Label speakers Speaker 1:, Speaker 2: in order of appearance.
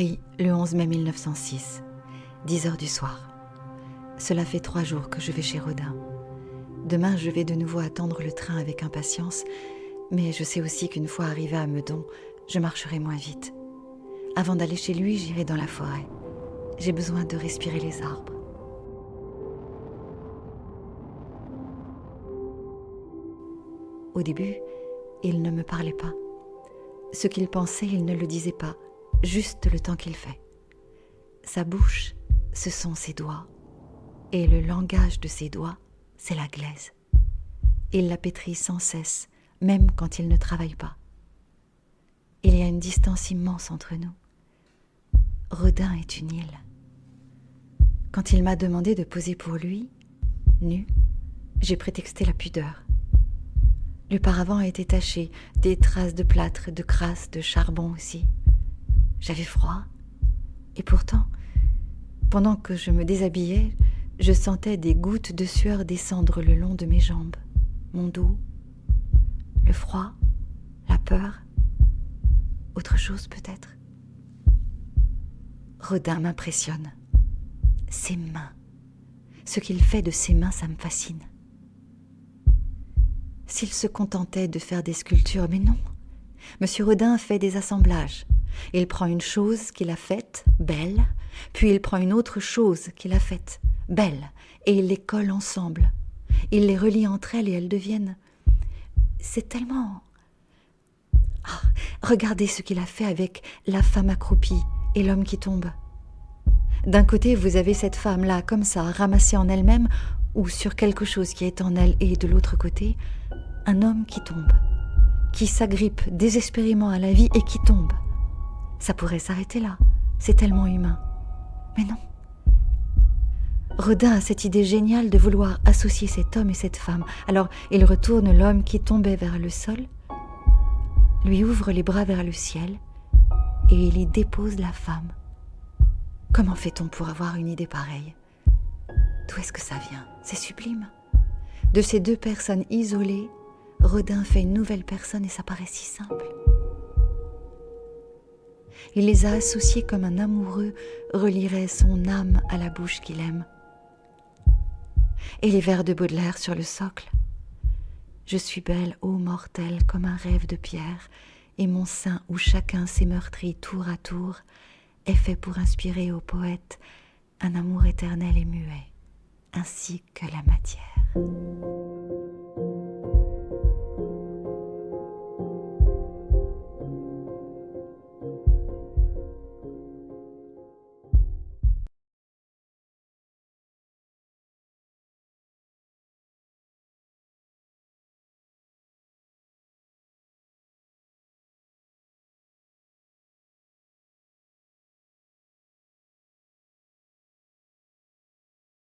Speaker 1: Paris, le 11 mai 1906, 10 heures du soir. Cela fait 3 jours que je vais chez Rodin. Demain, je vais de nouveau attendre le train avec impatience, mais je sais aussi qu'une fois arrivée à Meudon, je marcherai moins vite. Avant d'aller chez lui, j'irai dans la forêt. J'ai besoin de respirer les arbres. Au début, il ne me parlait pas. Ce qu'il pensait, il ne le disait pas, juste le temps qu'il fait. Sa bouche, ce sont ses doigts, et le langage de ses doigts, c'est la glaise. Il la pétrit sans cesse, même quand il ne travaille pas. Il y a une distance immense entre nous. Rodin est une île. Quand il m'a demandé de poser pour lui, nu, j'ai prétexté la pudeur. Le paravent était taché, des traces de plâtre, de crasse, de charbon aussi. J'avais froid, et pourtant, pendant que je me déshabillais, je sentais des gouttes de sueur descendre le long de mes jambes, mon dos, le froid, la peur, autre chose peut-être. Rodin m'impressionne. Ses mains. Ce qu'il fait de ses mains, ça me fascine. S'il se contentait de faire des sculptures, mais non. Monsieur Rodin fait des assemblages. Il prend une chose qu'il a faite, belle, puis il prend une autre chose qu'il a faite, belle, et il les colle ensemble. Il les relie entre elles et elles deviennent... C'est tellement... Ah, regardez ce qu'il a fait avec la femme accroupie et l'homme qui tombe. D'un côté, vous avez cette femme-là, comme ça, ramassée en elle-même, ou sur quelque chose qui est en elle, et de l'autre côté, un homme qui tombe, qui s'agrippe désespérément à la vie et qui tombe. Ça pourrait s'arrêter là, c'est tellement humain. Mais non. Rodin a cette idée géniale de vouloir associer cet homme et cette femme. Alors, il retourne l'homme qui tombait vers le sol, lui ouvre les bras vers le ciel, et il y dépose la femme. Comment fait-on pour avoir une idée pareille ? D'où est-ce que ça vient ? C'est sublime. De ces deux personnes isolées, Rodin fait une nouvelle personne et ça paraît si simple. Il les a associés comme un amoureux relierait son âme à la bouche qu'il aime. Et les vers de Baudelaire sur le socle. Je suis belle, ô mortelle, comme un rêve de pierre, et mon sein où chacun s'est meurtri tour à tour est fait pour inspirer au poète un amour éternel et muet, ainsi que la matière.